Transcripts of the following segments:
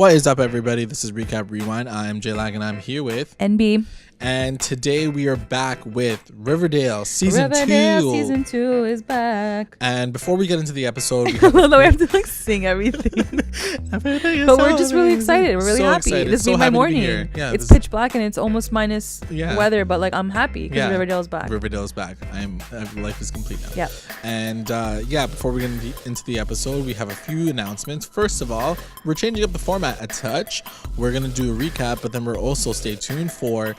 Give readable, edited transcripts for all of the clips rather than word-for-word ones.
What is up, everybody? This is Recap Rewind. I'm JLAG and I'm here with NB. And today we are back with Riverdale Season 2. Season 2 is back. And before we get into the episode, we have to like sing everything. But we're just really excited. We're really happy. Excited. This made my morning. Yeah, it's pitch black and it's almost minus weather, but like I'm happy because Riverdale's back. Riverdale's back. Life is complete now. Yeah. And before we get into the episode, we have a few announcements. First of all, we're changing up the format a touch. We're gonna do a recap, but then we're also stay tuned for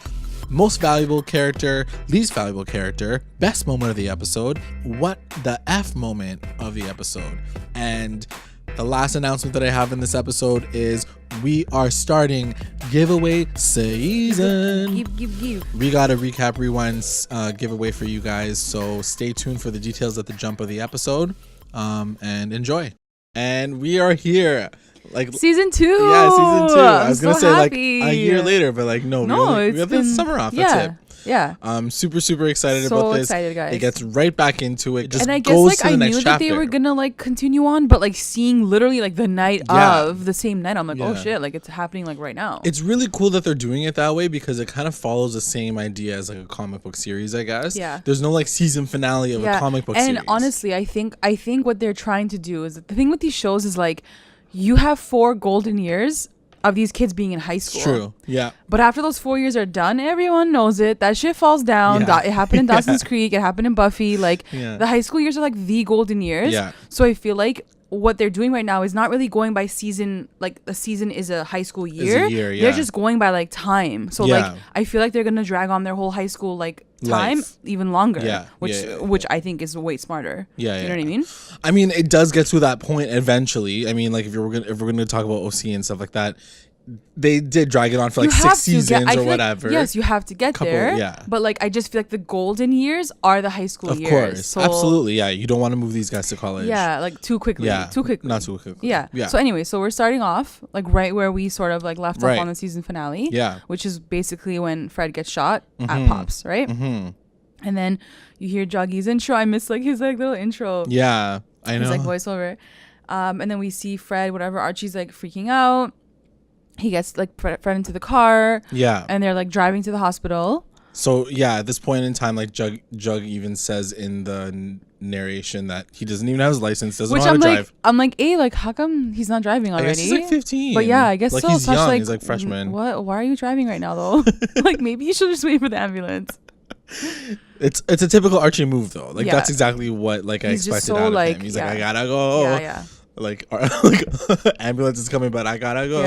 most valuable character, least valuable character, best moment of the episode, what the F moment of the episode. And the last announcement that I have in this episode is we are starting giveaway season. Give. We got a Recap Rewind giveaway for you guys, so stay tuned for the details at the jump of the episode, and enjoy. And we are here. Like season 2. Yeah, season 2. I was gonna say happy. Like a year later, but like no, we got the summer off. That's it. Yeah. I'm super excited so about this. Excited, guys. It gets right back into it. Just and I guess goes like to the I next knew that chapter. they were gonna like continue on, but like seeing literally like the night of the same night, I'm like, oh shit, like it's happening like right now. It's really cool that they're doing it that way because it kind of follows the same idea as like a comic book series, I guess. Yeah. There's no like season finale of a comic book series. And honestly, I think what they're trying to do is the thing with these shows is like you have 4 golden years of these kids being in high school. It's true. Yeah. But after those 4 years are done, everyone knows it. That shit falls down. Yeah. It happened in Dawson's Creek. It happened in Buffy. Like the high school years are like the golden years. Yeah. So I feel like what they're doing right now is not really going by season. Like a season is a high school year. They're just going by like time. So like I feel like they're gonna drag on their whole high school like time even longer. Which I think is way smarter. You know what I mean? I mean, it does get to that point eventually. I mean, like if we're gonna talk about OC and stuff like that, they did drag it on for like 6 seasons or whatever. Like, yes, you have to get there. Yeah. But like I just feel like the golden years are the high school years. Of course. So, absolutely. Yeah. You don't want to move these guys to college. Yeah, like too quickly. Yeah. Too quickly. Not too quickly. Yeah. So anyway, so we're starting off like right where we sort of like left off on the season finale. Yeah. Which is basically when Fred gets shot at Pops, right? Mm-hmm. And then you hear Juggy's intro. I miss like his like little intro. Yeah, I know. His like voiceover. And then we see Fred, whatever. Archie's like freaking out. He gets like Fred into the car. Yeah. And they're like driving to the hospital. So yeah, at this point in time, like Jug even says in the narration that he doesn't even have his license, doesn't know how to drive. I'm like, hey, like how come he's not driving already? I guess he's like 15. But yeah, I guess like so. He's young. Like, he's like freshman. What? Why are you driving right now though? Like maybe you should just wait for the ambulance. It's a typical Archie move though. Like that's exactly what like he's I expected out of him. He's like, I gotta go. Yeah. Like ambulance is coming, but I gotta go.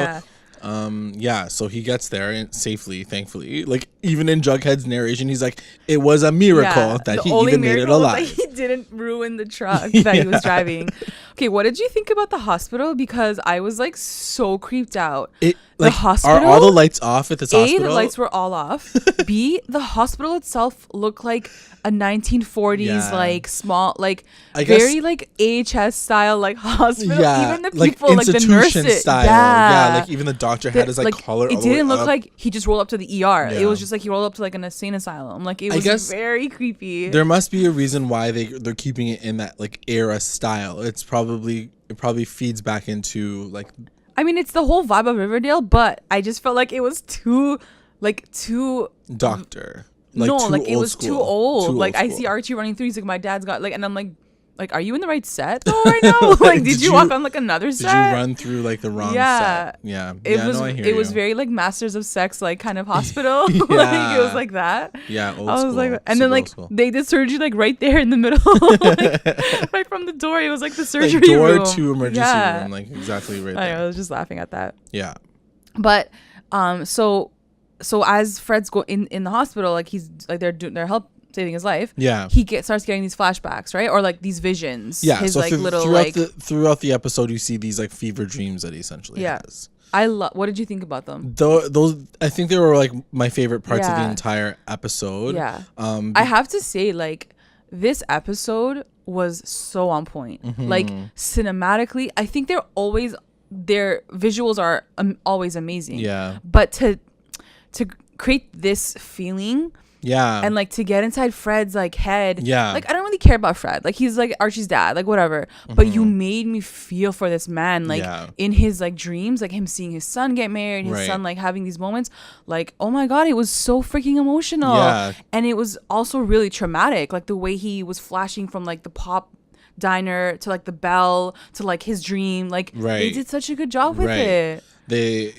Yeah. So he gets there safely, thankfully. Like even in Jughead's narration, he's like, it was a miracle that he even made it alive. He didn't ruin the truck that he was driving. Okay, what did you think about the hospital? Because I was like so creeped out. The hospital, are all the lights off at this hospital? The lights were all off. B, the hospital itself looked like a 1940s like small like very like AHS style like hospital. Even the people like the nurses style. Yeah, like even the doctor had his like collar. It didn't look like he just rolled up to the ER. It was just like he rolled up to like an insane asylum. Like it was very creepy. There must be a reason why they're keeping it in that like era style. It probably feeds back into like. I mean, it's the whole vibe of Riverdale, but I just felt like it was too doctor. Like no, like it was school. Too old. Like I see Archie running through. He's like, my dad's got like, and I'm like, are you in the right set though right now? Like, did you walk on like another set? Did you run through like the wrong set? Yeah. It was very like Masters of Sex like kind of hospital. Like it was like that. Yeah, old I was school. like, and then like they did surgery like right there in the middle, like, right from the door. It was like the surgery like door room. to emergency room, like exactly right there. I was just laughing at that. Yeah. But so as Fred's in the hospital, like he's like they're saving his life. Yeah. He starts getting these flashbacks, right? Or like these visions. Yeah. His so like little throughout the episode, you see these like fever dreams that he essentially has. What did you think about them? Those I think they were like my favorite parts of the entire episode. Yeah. I have to say, like, this episode was so on point. Mm-hmm. Like cinematically, I think their visuals are always amazing. Yeah. But to create this feeling Yeah. And like to get inside Fred's like head. Yeah. Like I don't really care about Fred. Like he's like Archie's dad, like whatever. But you made me feel for this man, like in his like dreams, like him seeing his son get married, his son like having these moments. Like, oh my God, it was so freaking emotional. Yeah. And it was also really traumatic. Like the way he was flashing from like the pop diner to like the bell to like his dream. Like they did such a good job with it. They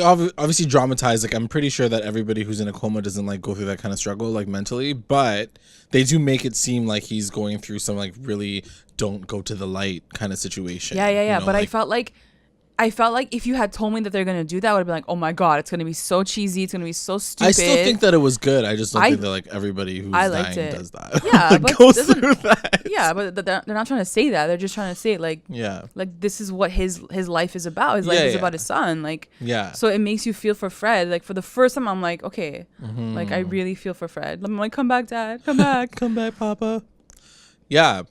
obviously dramatize. Like I'm pretty sure that everybody who's in a coma doesn't like go through that kind of struggle like mentally, but they do make it seem like he's going through some like really don't go to the light kind of situation. Yeah. You know, but like, I felt like if you had told me that they're gonna do that, I would have been like, oh my God, it's gonna be so cheesy, it's gonna be so stupid. I still think that it was good. I just don't think that like everybody who's dying does that. Yeah, but goes through that. Yeah, but they're not trying to say that. They're just trying to say like, like this is what his life is about. His life is about his son. Like, so it makes you feel for Fred. Like for the first time, I'm like, okay, like I really feel for Fred. I'm like, come back, Dad, come back, come back, Papa. Yeah.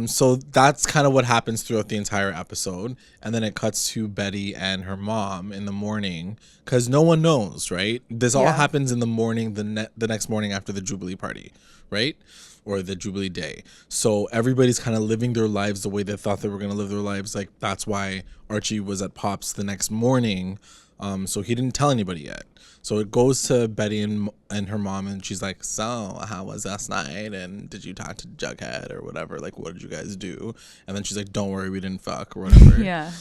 So that's kind of what happens throughout the entire episode. And then it cuts to Betty and her mom in the morning because no one knows, right? This all happens in the morning, the next morning after the Jubilee party, right? Or the Jubilee day. So everybody's kind of living their lives the way they thought they were going to live their lives. Like that's why Archie was at Pop's the next morning. So he didn't tell anybody yet. So it goes to Betty and her mom, and she's like, so how was last night? And did you talk to Jughead or whatever? Like, what did you guys do? And then she's like, don't worry, we didn't fuck or whatever. Yeah.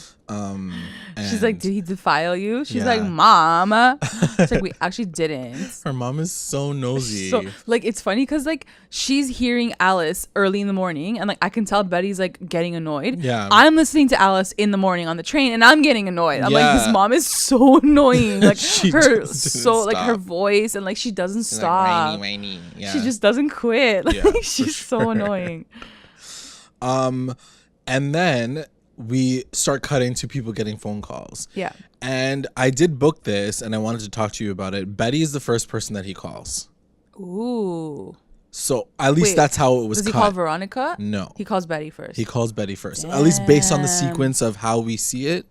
She's like, did he defile you? She's like, Mom. She's like, we actually didn't. Her mom is so nosy. So, like, it's funny because, like, she's hearing Alice early in the morning, and, like, I can tell Betty's, like, getting annoyed. Yeah. I'm listening to Alice in the morning on the train, and I'm getting annoyed. I'm like, this mom is so annoying. Like, her voice, and, like, she doesn't stop. Like, whiny. Yeah. She just doesn't quit. Like, she's so annoying. And then we start cutting to people getting phone calls. Yeah. And I did book this and I wanted to talk to you about it. Betty is the first person that he calls. Ooh. So at least that's how it was cut. Does he call Veronica? No. He calls Betty first. He calls Betty first. Damn. At least based on the sequence of how we see it.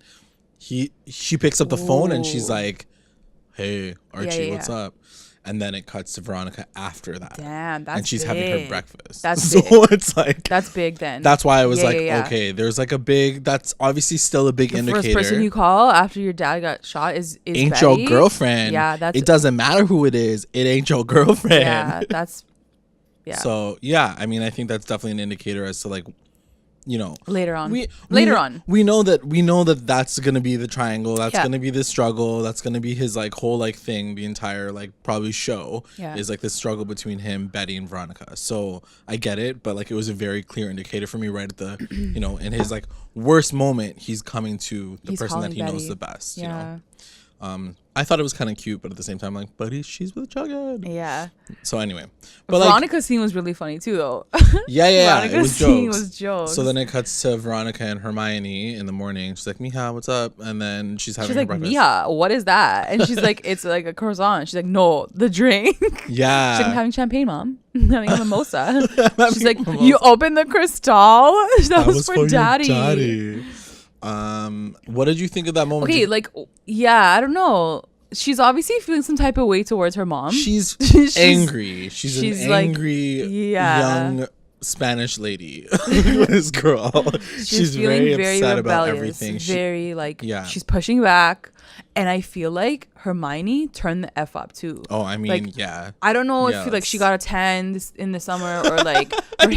She picks up the phone and she's like, hey, Archie, what's up? And then it cuts to Veronica after that. Damn, that's and she's big. having her breakfast. That's so big. It's like that's big then. That's why I was okay, there's like a big, that's obviously still a big indicator. The first person you call after your dad got shot is ain't Betty. Your girlfriend. Yeah, it doesn't matter who it is. It ain't your girlfriend. Yeah, that's So yeah, I mean, I think that's definitely an indicator as to like, you know, later on we know that that's gonna be the triangle, that's gonna be the struggle, that's gonna be his like whole like thing, the entire like probably show is like this struggle between him, Betty, and Veronica. So I get it, but like it was a very clear indicator for me right at the you know, in his like worst moment, he's coming to the person that he knows the best. You know, I thought it was kind of cute, but at the same time, like, buddy, she's with Jughead. Yeah. So anyway, but Veronica's scene was really funny too, though. Veronica's scene was jokes. So then it cuts to Veronica and Hermione in the morning. She's like, Mija, what's up? And then she's having her breakfast. Mija, what is that? And she's like, it's like a croissant. She's like, no, the drink. Yeah. She's like, I'm having champagne, Mom. I'm having a mimosa. She's like, you opened the crystal? That was for Daddy. What did you think of that moment? Okay, like, I don't know. She's obviously feeling some type of way towards her mom. She's angry. She's an angry young Spanish lady. This girl. She's very upset about everything. Very like she's pushing back. And I feel like Hermione turned the F up too. Oh, I mean, like, I don't know if like she got a tan in the summer or like her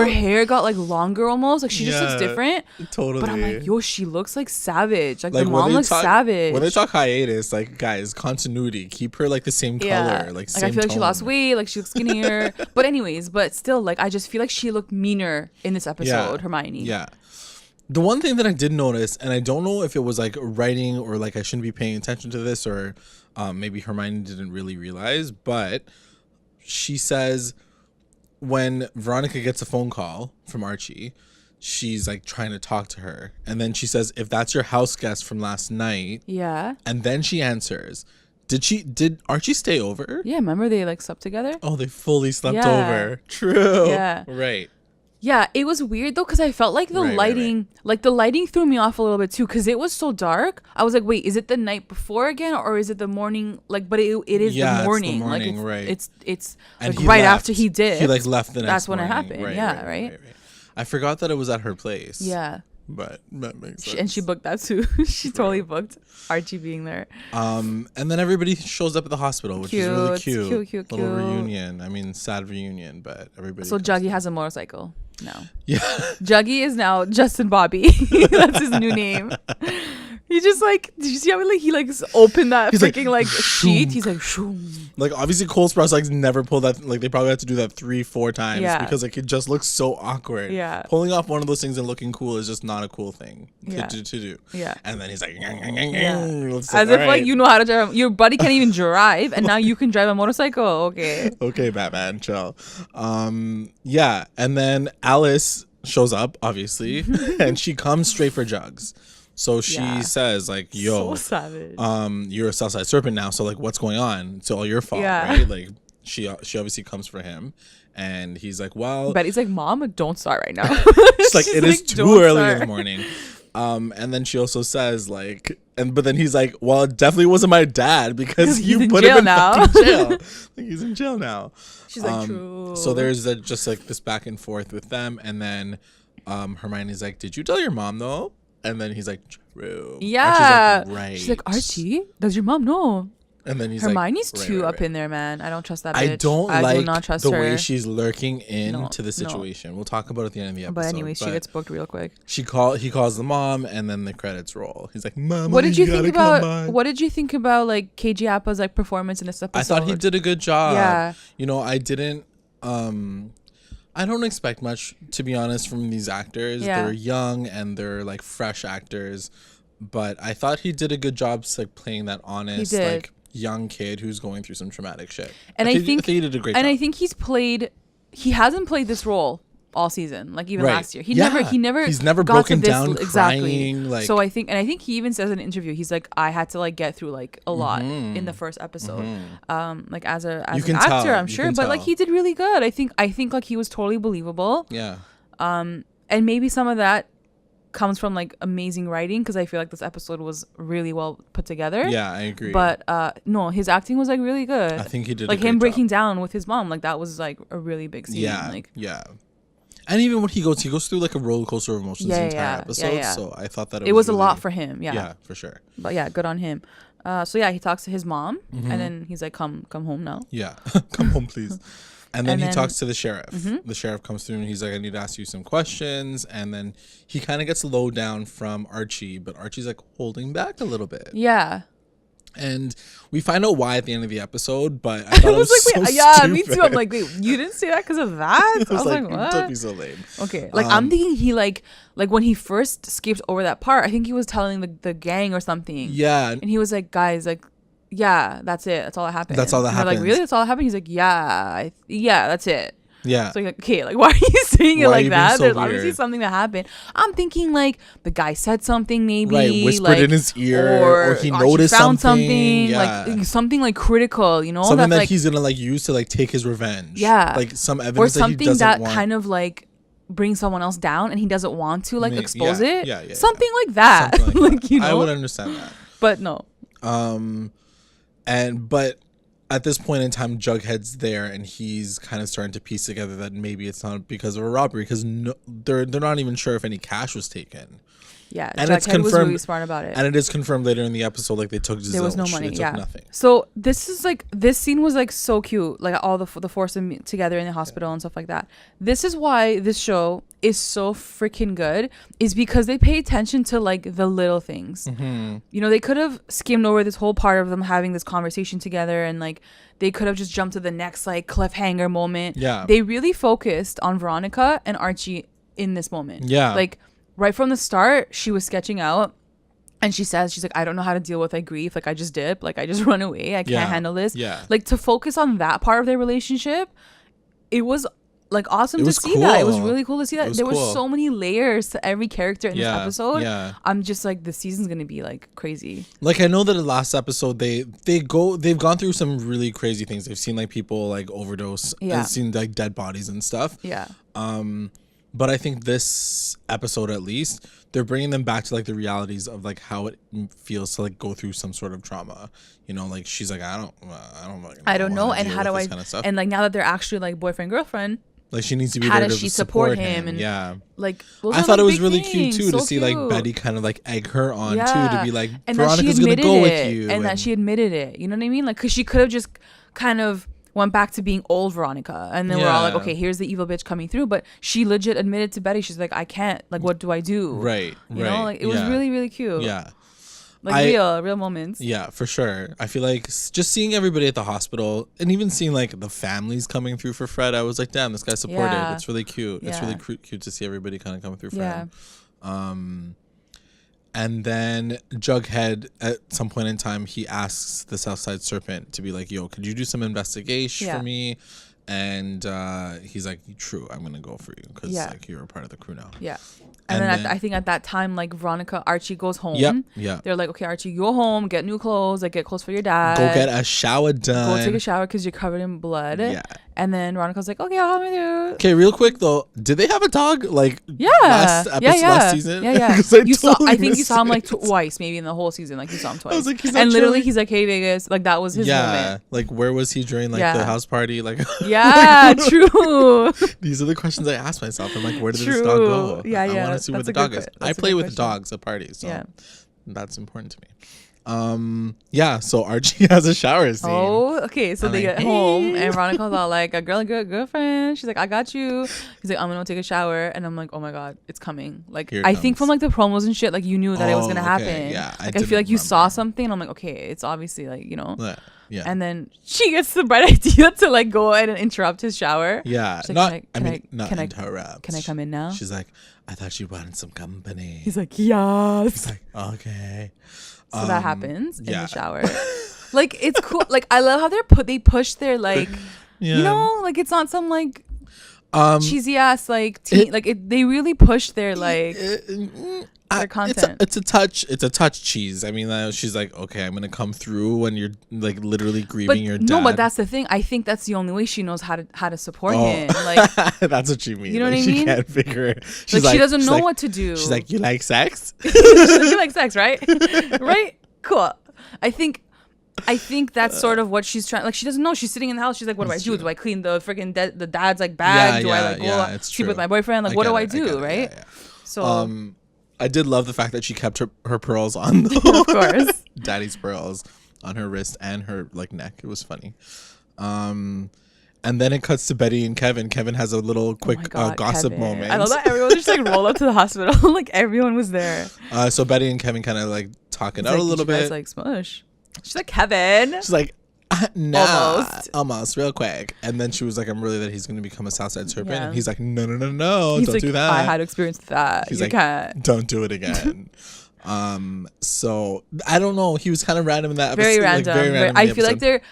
hair got like longer almost. Like she just looks different. Totally. But I'm like, yo, she looks like savage. Like the mom looks savage. When they talk hiatus, like guys, continuity. Keep her like the same color. Like same I feel like tone. she lost weight. Like she looks skinnier. But anyways, but still, like I just feel like she looked meaner in this episode, Hermione. Yeah. The one thing that I did notice, and I don't know if it was like writing or like I shouldn't be paying attention to this, or maybe Hermione didn't really realize, but she says when Veronica gets a phone call from Archie, she's like trying to talk to her. And then she says, if that's your house guest from last night. Yeah. And then she answers, did Archie stay over? Yeah, remember they like slept together? Oh, they fully slept over. True. Yeah. Right. Yeah, it was weird though because I felt like the lighting, like the lighting threw me off a little bit too because it was so dark. I was like, wait, is it the night before again or is it the morning? Like, but it is the morning. It's the morning, like it's and like right after he did. He like left the next. That's when morning. It happened. Right. I forgot that it was at her place. Yeah. But that makes sense. And she booked that too. She totally booked Archie being there. And then everybody shows up at the hospital, which is really cute. Cute. Little reunion. I mean, sad reunion, but everybody. So Juggy has a motorcycle now. Yeah. Juggy is now Justin Bobby. That's his new name. He just like, did you see how he like opened that freaking like sheet? He's like, shoom. Like obviously Cole Sprouse like never pulled that. Like they probably had to do that 3-4 times because like it just looks so awkward. Yeah. Pulling off one of those things and looking cool is just not a cool thing to do. Yeah. And then he's like, as if like you know how to drive. Your buddy can't even drive, and now you can drive a motorcycle. Okay. Okay, Batman, chill. Yeah, and then Alice shows up obviously, and she comes straight for Jugs. So she says like, yo, so savage. You're a Southside Serpent now. So like, what's going on? It's all your fault, right? Like she obviously comes for him and he's like, well, Betty's like, Mom, don't start right now. She's like, it is too early in the morning. And then she also says like, but then he's like, well, it definitely wasn't my dad because you put him in fucking jail. Like he's in jail now. She's like, true. So there's just like this back and forth with them. And then Hermione's like, did you tell your mom though? And then he's like, true. Yeah. Like, right. She's like, Archie, does your mom know? And then he's Hermione's like, too up in there, man. I don't trust that bitch. I don't like do not trust the her. way she's lurking into the situation. We'll talk about it at the end of the episode. But anyway, she gets booked real quick. He calls the mom, and then the credits roll. He's like, Mama, what did you think about? What did you think about like KG Appa's like performance in this episode? I thought he did a good job. Yeah. You know, I didn't. I don't expect much, to be honest, from these actors. Yeah. They're young and they're like fresh actors, but I thought he did a good job, like playing that honest, like young kid who's going through some traumatic shit. And I think he did a great job. And I think he hasn't played this role all season, like even last year. He's never broken to this, down crying. Like, so I think he even says in an interview, he's like, I had to like get through like a lot in the first episode. Like as an actor, I'm sure, but like he did really good. I think like he was totally believable. Yeah. And maybe some of that comes from like amazing writing because I feel like this episode was really well put together. Yeah, I agree. But no, his acting was like really good. I think he did like a great him breaking job. down with his mom. Like that was like a really big scene. Yeah, like, yeah. And even when he goes through like a roller coaster of emotions the entire episode. Yeah. So I thought that it was really, a lot for him. Yeah, for sure. But yeah, good on him. So yeah, he talks to his mom, and then he's like, "Come home now." Yeah, come home, please. And then he talks to the sheriff. The sheriff comes through and he's like, I need to ask you some questions. And then he kind of gets low down from Archie, but Archie's like holding back a little bit. Yeah. And we find out why at the end of the episode, but I thought it was like, so yeah, stupid. me too. I'm like, wait, you didn't say that because of that? I was like, what? Don't be so lame. Okay, like I'm thinking he like when he first skipped over that part, I think he was telling the gang or something. Yeah. And he was like, guys, like, yeah, that's it. That's all that happened. That's all that happened. Like, really? That's all that happened? He's like, yeah, that's it. Yeah. So like, okay, like why are you saying it like that? So There's weird? Obviously something that happened. I'm thinking like the guy said something maybe, right, whispered like, in his ear, or he noticed found something, like something like critical, you know, something that like, he's gonna like use to like take his revenge. Yeah, like some evidence or something that he doesn't want. kind of like brings someone else down, and he doesn't want to like expose it. Yeah, something like that. Something like like you know, I would understand that. But no. But at this point in time, Jughead's there, and he's kind of starting to piece together that maybe it's not because of a robbery, because they're not even sure if any cash was taken. Yeah, and Jughead it's confirmed, was really smart about it, and it is confirmed later in the episode, like they took zilch. There was no money. They took nothing. So this scene was like so cute, like all the four of them together in the hospital and stuff like that. This is why this show is so freaking good, is because they pay attention to like the little things. You know, they could have skimmed over this whole part of them having this conversation together, and like they could have just jumped to the next like cliffhanger moment. Yeah, they really focused on Veronica and Archie in this moment. Yeah, like right from the start, she was sketching out, and she's like, I don't know how to deal with like grief. Like I just dip. Like I just run away. I can't handle this. Yeah. Like to focus on that part of their relationship, it was like awesome to see that. It was really cool to see that. There were so many layers to every character in this episode. Yeah. I'm just like, the season's gonna be like crazy. Like I know that the last episode they've gone through some really crazy things. They've seen like people like overdose. Yeah. They've seen like dead bodies and stuff. Yeah. But I think this episode, at least, they're bringing them back to like the realities of like how it feels to like go through some sort of trauma. You know, like she's like, I don't know, and how do I kind of stuff. And like now that they're actually like boyfriend girlfriend, like she needs to be how there does she support him? And yeah, like I thought it was really cute too to see like Betty kind of like egg her on too, to be like, Veronica's gonna go with you, and that she admitted it. You know what I mean? Like, because she could have just kind of went back to being old Veronica, and then we're all like, okay, here's the evil bitch coming through. But she legit admitted to Betty, she's like, I can't. Like, what do I do? Right. You know, like it was really, really cute. Yeah. Like real moments. Yeah, for sure. I feel like just seeing everybody at the hospital and even seeing like the families coming through for Fred, I was like, damn, this guy's supportive. Yeah. It's really cute. Yeah. It's really cute to see everybody kind of coming through for him. And then Jughead, at some point in time, he asks the Southside Serpent to be like, yo, could you do some investigation for me? And he's like, true, I'm going to go for you because like, you're a part of the crew now. Yeah. And then I think at that time, like Veronica, Archie goes home. Yeah. They're like, okay, Archie, you go home, get new clothes, like get clothes for your dad. Go get a shower done. Go take a shower because you're covered in blood. Yeah. And then Veronica's like, okay, I'll help you. Okay, real quick though, did they have a dog like last season? Yeah. I think you saw him like twice, maybe in the whole season. Like you saw him twice. I was like, and literally, he's like, hey Vegas, like that was his moment. Like where was he during like the house party? Like true. These are the questions I ask myself. I'm like, where did this dog go? I want to see where the dog is. I play with dogs at parties, so that's important to me. So Archie has a shower scene. Oh, okay. So they get home and Veronica's all like, a girlfriend. She's like, I got you. He's like, I'm gonna take a shower, and I'm like, oh my god, it's coming. Like I think from like the promos and shit, like you knew that it was gonna happen. Yeah, like I feel like you saw something, and I'm like, okay, it's obviously like, you know. Yeah. And then she gets the bright idea to like go ahead and interrupt his shower. Yeah. She's like, not interrupt. Can I come in now? She's like, I thought you wanted some company. He's like, yes. He's like, okay. So that happens in the shower. Like it's cool. Like I love how they push their like, you know, like it's not some like cheesy ass like teen, they really push their like their content. It's a touch cheese. I mean, she's like, okay, I'm gonna come through when you're like literally grieving your dad. No, but that's the thing. I think that's the only way she knows how to support him. Like that's what you mean. You know like, what I mean? She can't figure it. She's like, she doesn't know what to do. She's like, you like sex? You like sex, right? Right? Cool. I think that's sort of what she's trying. Like she doesn't know. She's sitting in the house. She's like, what do I do? Do I clean the freaking the dad's like bag? Do I like go sleep with my boyfriend? Like what do I do? Right? So I did love the fact that she kept her pearls on though. Of course. Daddy's pearls on her wrist and her like neck. It was funny. And then it cuts to Betty and Kevin. Kevin has a little quick gossip moment. I love that everyone just like rolled up to the hospital. Like everyone was there. So Betty and Kevin kind of like talking out a little bit. Like smush. She's like, Kevin. She's like, nah, almost real quick. And then she was like, I'm really that he's going to become a Southside Serpent. And he's like, no, don't like, do that. I had experience with that. He's like, can't. Don't do it again. So I don't know. He was kind of random in that episode. Very random. I feel like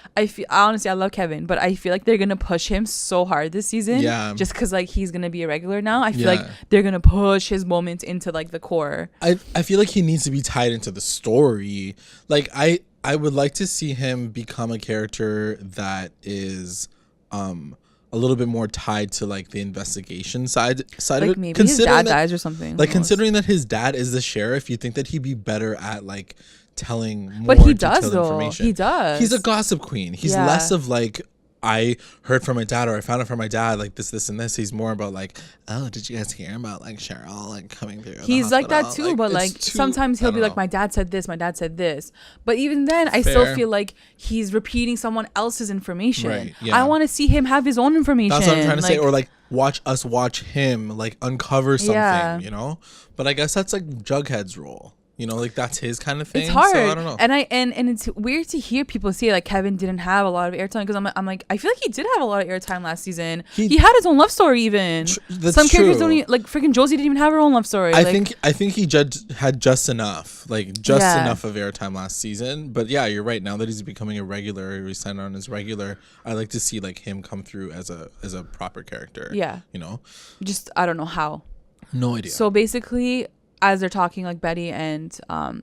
honestly, I love Kevin, but I feel like they're gonna push him so hard this season. Yeah. Just because like he's gonna be a regular now. I feel like they're gonna push his moments into like the core. I feel like he needs to be tied into the story. Like I would like to see him become a character that is a little bit more tied to like the investigation side of it. Maybe his dad dies or something. Like considering that his dad is the sheriff, you think that he'd be better at like telling more but he does though information. He does. He's a gossip queen. He's less of like, I heard from my dad or I found it from my dad, like this and this. He's more about like, oh, did you guys hear about like Cheryl like coming through? He's like that too, like, but like sometimes he'll be like, my dad said this, but even then I still feel like he's repeating someone else's information. Right, yeah. I want to see him have his own information. That's what I'm trying to say. Or like watch him like uncover something, you know. But I guess that's like Jughead's role. You know, like that's his kind of thing. It's hard. So I don't know. And and it's weird to hear people say like Kevin didn't have a lot of airtime because I'm like I feel like he did have a lot of airtime last season. He had his own love story even. Some characters don't even, like freaking Josie didn't even have her own love story. I think he had just enough, enough of airtime last season. But yeah, you're right. Now that he's becoming a regular, he signed on as regular. I like to see like him come through as a proper character. Yeah, you know, just I don't know how. No idea. So basically, as they're talking, like Betty and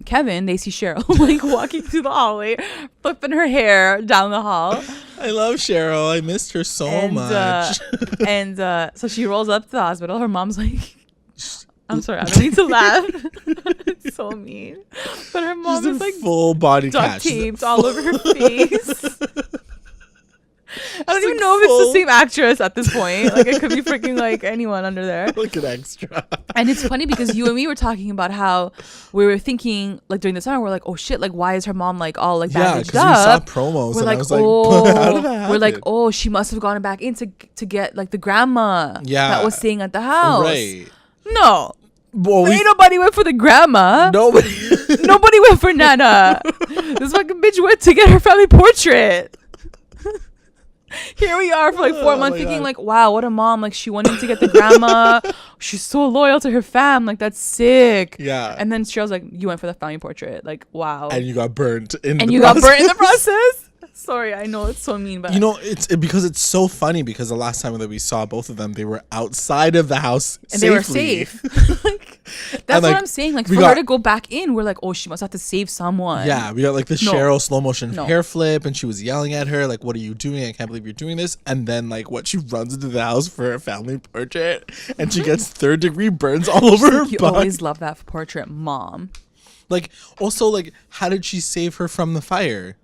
Kevin, they see Cheryl like walking through the hallway, flipping her hair down the hall. I love Cheryl. I missed her so much. So she rolls up to the hospital. Her mom's like, I'm sorry, I don't need to laugh. It's so mean. But her mom is like full body duct taped all over her face. I don't even know if it's the same actress at this point. Like, it could be freaking like anyone under there. Like an extra. And it's funny because you and me were talking about how we were thinking, like, during the summer, we're like, oh shit, like, why is her mom like all like bandaged up? Yeah, because we saw promos. We're and like, I was like, how did that happen? We're like, oh, she must have gone back in to get like the grandma that was staying at the house. Right. No. Well, ain't nobody went for the grandma. Nobody went for Nana. This fucking bitch went to get her family portrait. Here we are for like 4 months thinking like, wow, what a mom. Like, she wanted to get the grandma. She's so loyal to her fam. Like, that's sick. Yeah. And then Cheryl's like, you went for the family portrait. Like, wow. And you got burnt in the process. Sorry, I know it's so mean, but it's because it's so funny because the last time that we saw both of them, they were outside of the house and safely. They were safe. Like, that's what I'm saying. Like, for her to go back in, we're like, oh, she must have to save someone. Yeah, we got like the Cheryl slow motion hair flip, and she was yelling at her like, "What are you doing? I can't believe you're doing this!" And then like, she runs into the house for her family portrait, and she gets 3rd-degree burns all over her butt. You always love that portrait, mom. Like, also, like, how did she save her from the fire?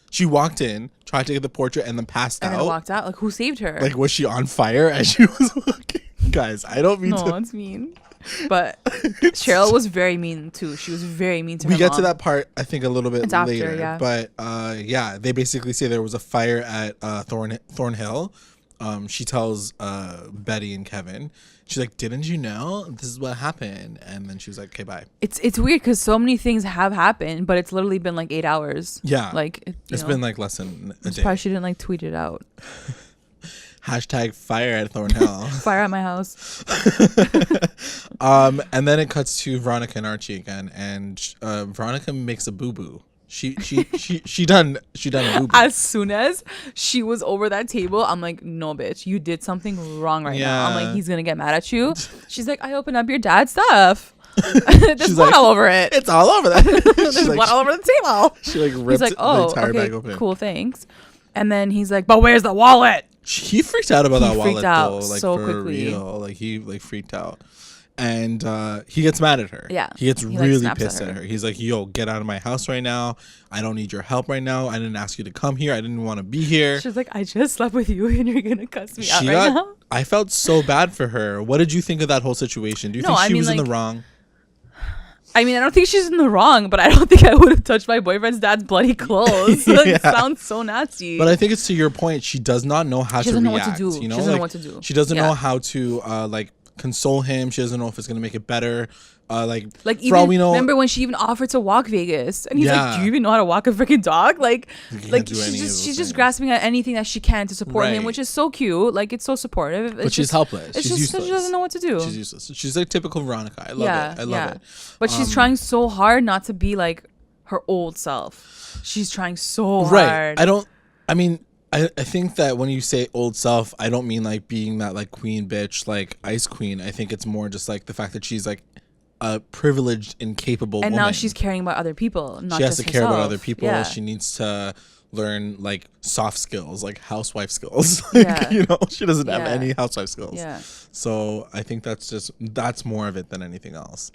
She walked in, tried to get the portrait, and then passed out. And then walked out. Like, who saved her? Like, was she on fire as she was walking? Guys, I don't mean to. No, it's mean. But Cheryl was very mean, too. She was very mean to her We get mom. to that part, I think, a little bit later. Yeah. But, they basically say there was a fire at Thornhill. She tells Betty and Kevin, she's like, didn't you know? This is what happened. And then she was like, okay, bye. It's weird because so many things have happened, but it's literally been like 8 hours. Yeah. Like, it's been like less than a day. Probably she didn't like tweet it out. Hashtag fire at Thornhill. Fire at my house. And then it cuts to Veronica and Archie again. And Veronica makes a boo-boo. She done a boo-boo. As soon as she was over that table, I'm like, no, bitch, you did something wrong now. I'm like, he's gonna get mad at you. She's like, I opened up your dad's stuff. There's blood all over it. It's all over that. There's blood all over the table. She like ripped the entire bag open. Cool, thanks. And then he's like, but where's the wallet? He freaked out about that wallet though. Like, so for quickly. real. Like, he like freaked out. And he gets mad at her. Yeah. He gets really pissed at her. He's like, yo, get out of my house right now. I don't need your help right now. I didn't ask you to come here. I didn't want to be here. She's like, I just slept with you and you're going to cuss me out right now? I felt so bad for her. What did you think of that whole situation? Do you think she was in the wrong? I mean, I don't think she's in the wrong, but I don't think I would have touched my boyfriend's dad's bloody clothes. It sounds so nasty. But I think it's to your point. She does not know how to react. She doesn't know what to do. You know? She doesn't know what to do. She doesn't know how to console him. She doesn't know if it's gonna make it better. Like even, for all we know, remember when she even offered to walk Vegas, and he's like, "Do you even know how to walk a freaking dog?" Like she's just grasping at anything that she can to support him, which is so cute. Like, it's so supportive. But she's helpless. She's useless. She doesn't know what to do. She's useless. She's like typical Veronica. I love it. I love it. But she's trying so hard not to be like her old self. She's trying so hard. I think that when you say old self, I don't mean like being that like queen bitch, like ice queen. I think it's more just like the fact that she's like a privileged and capable woman. And now she's caring about other people, not just herself. She has to care about other people. Yeah. She needs to learn like soft skills, like housewife skills. You know, she doesn't have any housewife skills. Yeah. So I think that's more of it than anything else.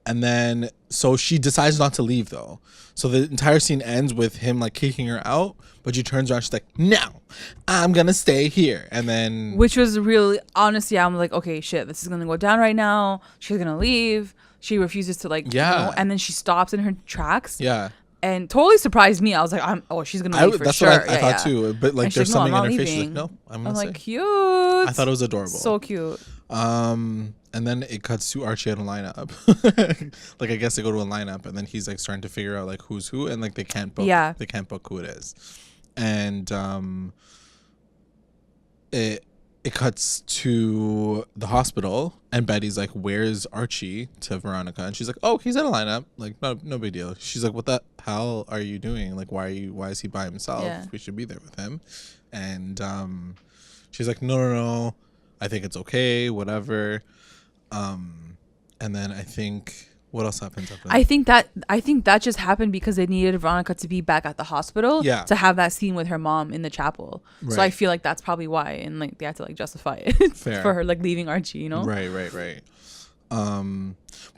And then, so she decides not to leave though. So the entire scene ends with him like kicking her out, but she turns around, she's like, no, I'm gonna stay here. And then, which was really, honestly, I'm like, okay, shit, this is gonna go down right now. She's gonna leave. She refuses to like, and then she stops in her tracks. Yeah. And totally surprised me. I was like, she's gonna leave for sure. That's what I thought too. But like, there's something in her face. She's like, no, I'm gonna stay. Like, cute. I thought it was adorable. So cute. And then it cuts to Archie at a lineup. Like, I guess they go to a lineup, and then he's like starting to figure out like who's who, and like they can't book. Yeah. They can't book who it is. And it cuts to the hospital, and Betty's like, "Where's Archie?" to Veronica, and she's like, "Oh, he's at a lineup. Like, no big deal." She's like, "What the hell are you doing? Like, why is he by himself? Yeah. We should be there with him." And she's like, "No. I think it's okay. Whatever." And then I think What else happened? I think that just happened because they needed Veronica to be back at the hospital to have that scene with her mom in the chapel. Right. So I feel like that's probably why, and like they had to like justify it for her like leaving Archie, you know? Right.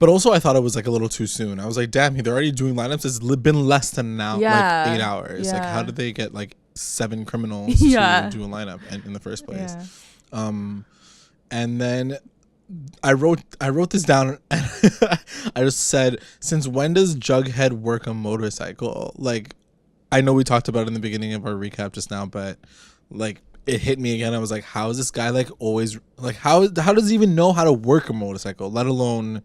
But also I thought it was like a little too soon. I was like, damn, they're already doing lineups. It's been less than like 8 hours. Yeah. Like, how did they get like 7 criminals to do a lineup in the first place? Yeah. And then I wrote this down and I just said, since when does Jughead work a motorcycle? Like, I know we talked about it in the beginning of our recap just now, but like it hit me again. I was like, how is this guy like always like how does he even know how to work a motorcycle, let alone,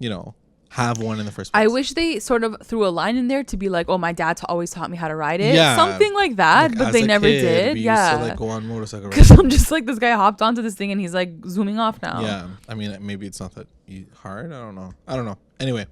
you know, have one in the first place? I wish they sort of threw a line in there to be like, oh, my dad always taught me how to ride it. Yeah. Something like that, like, but they never did. We used to like go on motorcycle rides. Because I'm just like, this guy hopped onto this thing and he's like zooming off now. Yeah. I mean, maybe it's not that hard. I don't know. Anyway.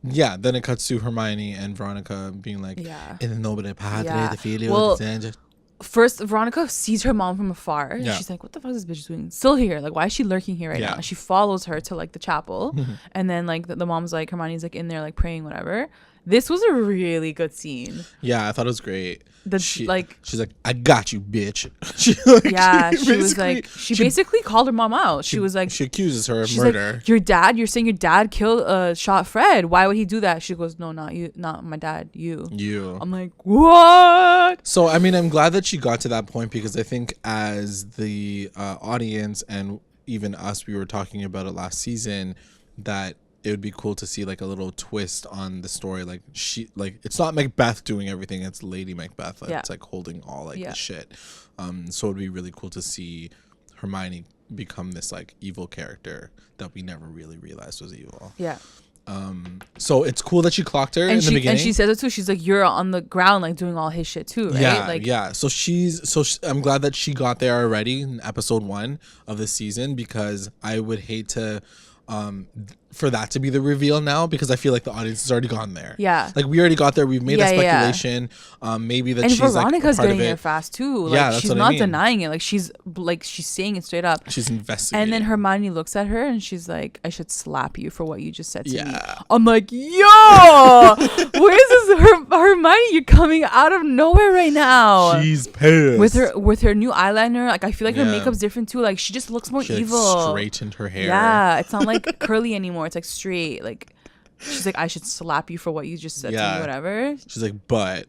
Yeah, then it cuts to Hermione and Veronica being like, in nobody padre, the filio, the first, Veronica sees her mom from afar. Yeah. She's like, what the fuck is this bitch doing? Still here. Like, why is she lurking here right now? She follows her to, like, the chapel. And then, like, the mom's like, Hermione's, like, in there, like, praying, whatever. This was a really good scene. Yeah, I thought it was great. She's like, I got you, bitch. She basically called her mom out. She was like, she accuses her of murder. Like, you're saying your dad shot Fred. Why would he do that? She goes, no, not you, not my dad, you. I'm like, what? So, I mean, I'm glad that she got to that point, because I think as the audience and even us, we were talking about it last season, that it would be cool to see like a little twist on the story. Like it's not Macbeth doing everything, it's Lady Macbeth. It's like holding all like the shit. So it'd be really cool to see Hermione become this like evil character that we never really realized was evil. Yeah. So it's cool that she clocked her in the beginning. And she says it too. She's like, you're on the ground like doing all his shit too, right? Yeah. So I'm glad that she got there already in episode 1 of this season, because I would hate to for that to be the reveal now, because I feel like the audience has already gone there. Yeah. Like, we already got there. We've made that speculation. Maybe that she's Veronica's like getting there fast too. Like, yeah, that's she's what not I mean. Denying it. Like she's saying it straight up. She's investigating. And then Hermione looks at her and she's like, I should slap you for what you just said to me. I'm like, yo, where's this Hermione? You're coming out of nowhere right now. She's pissed. With her new eyeliner. Like, I feel like her makeup's different too. Like, she just looks more evil. Like, straightened her hair. Yeah, it's not like curly anymore. It's like straight. Like, she's like, I should slap you for what you just said to me, whatever. She's like, but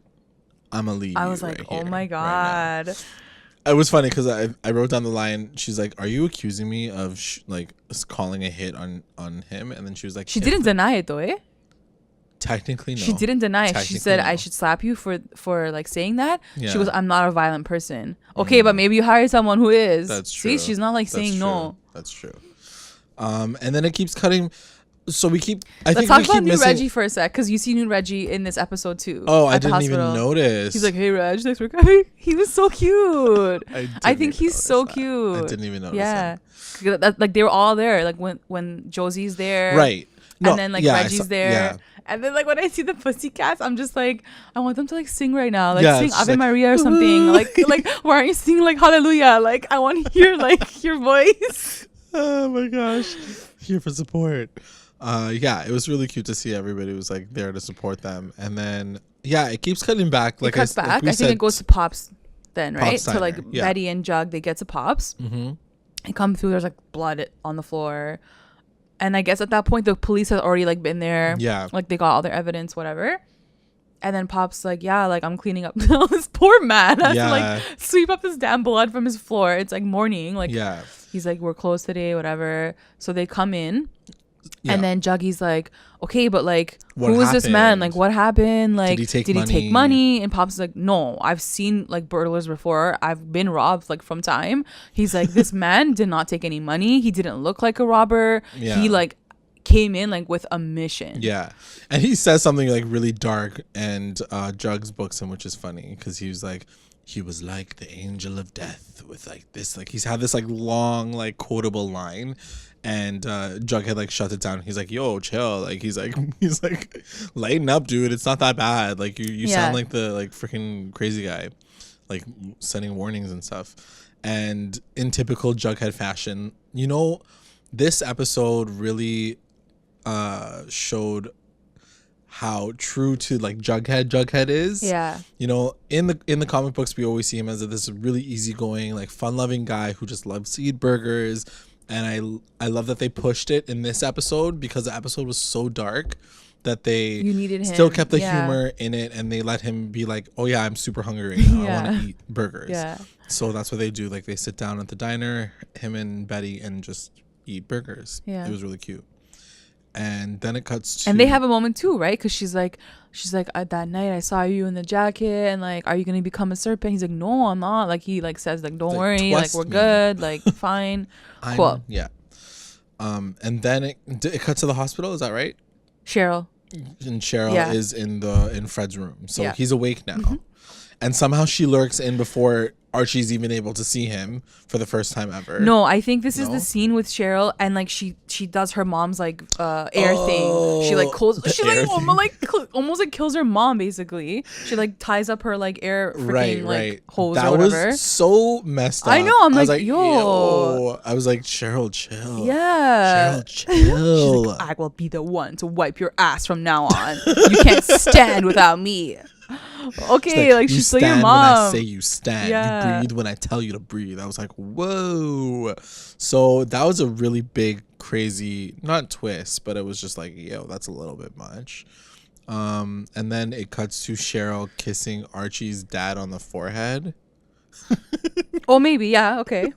I'm gonna leave. I was like, oh my god. Right, it was funny because I wrote down the line. She's like, are you accusing me of like calling a hit on him? And then she was like, she didn't deny it though, eh? Technically, no. She didn't deny it. She said, I should slap you for like saying that. She goes, I'm not a violent person. Okay, but maybe you hire someone who is. That's true. See, she's not like saying no. That's true. And then it keeps cutting. So Let's talk about New Reggie for a sec, because you see New Reggie in this episode too. Oh, I didn't even notice. He's like, hey Reg, thanks for coming. He was so cute. I think he's so cute. I didn't even notice. Yeah, like they were all there. Like when Josie's there, right? No, and then like Reggie's there. Yeah. And then like when I see the Pussycats, I'm just like, I want them to like sing right now, like sing Ave Maria or something. like why aren't you singing like Hallelujah? Like, I want to hear like your voice. Oh my gosh, here for support. It was really cute to see everybody was like there to support them. And then it keeps cutting back. Like, it cuts back. I think it goes to Pops then, right? So like Betty and Jug, they get to Pops. Mm-hmm. They come through. There's like blood on the floor, and I guess at that point the police has already like been there. Yeah, like they got all their evidence, whatever. And then Pop's like, like, I'm cleaning up. This poor man has to like sweep up this damn blood from his floor. It's like morning. Like, he's like, we're closed today, whatever. So they come in. Yeah. And then Juggy's like, okay, but like, who was this man? Like, what happened? Like, did he take money? And Pop's like, no, I've seen like burglars before. I've been robbed like from time. He's like, this man did not take any money. He didn't look like a robber. He like came in like with a mission. Yeah. And he says something like really dark, and Jugs books him, which is funny because he was like, he was like the angel of death with like this, like he's had this like long like quotable line. And Jughead like shuts it down. He's like, yo, chill. Like he's like lighten up, dude. It's not that bad. Like you sound like the like freaking crazy guy, like sending warnings and stuff. And in typical Jughead fashion, you know, this episode really showed how true to like Jughead is. Yeah. You know, in the comic books, we always see him as this really easygoing, like fun-loving guy who just loves to eat burgers. And I love that they pushed it in this episode because the episode was so dark that they still kept the humor in it, and they let him be like, oh yeah, I'm super hungry. I want to eat burgers. Yeah. So that's what they do. Like they sit down at the diner, him and Betty, and just eat burgers. Yeah. It was really cute. And then it cuts to... And they have a moment too, right? Because she's like, that night I saw you in the jacket, and like, are you going to become a serpent? He's like, no, I'm not. Like he like says like, don't worry, like we're good, like fine. Cool. Yeah. And then it cuts to the hospital. Is that right? Cheryl. And Cheryl is in Fred's room. So he's awake now. Mm-hmm. And somehow she lurks in before Archie's even able to see him for the first time ever. No, I think this is the scene with Cheryl, and like she does her mom's like air thing. She like almost like kills her mom basically. She like ties up her like air freaking like hose or whatever. That was so messed up. I know. I was like, yo. I was like, Cheryl, chill. Yeah. Cheryl, chill. She's like, I will be the one to wipe your ass from now on. You can't stand without me. Okay, like she's still your mom. When I say you stand, you breathe when I tell you to breathe. I was like, whoa. So that was a really big, crazy, not twist, but it was just like, yo, that's a little bit much. And then it cuts to Cheryl kissing Archie's dad on the forehead. Oh, maybe, yeah, okay.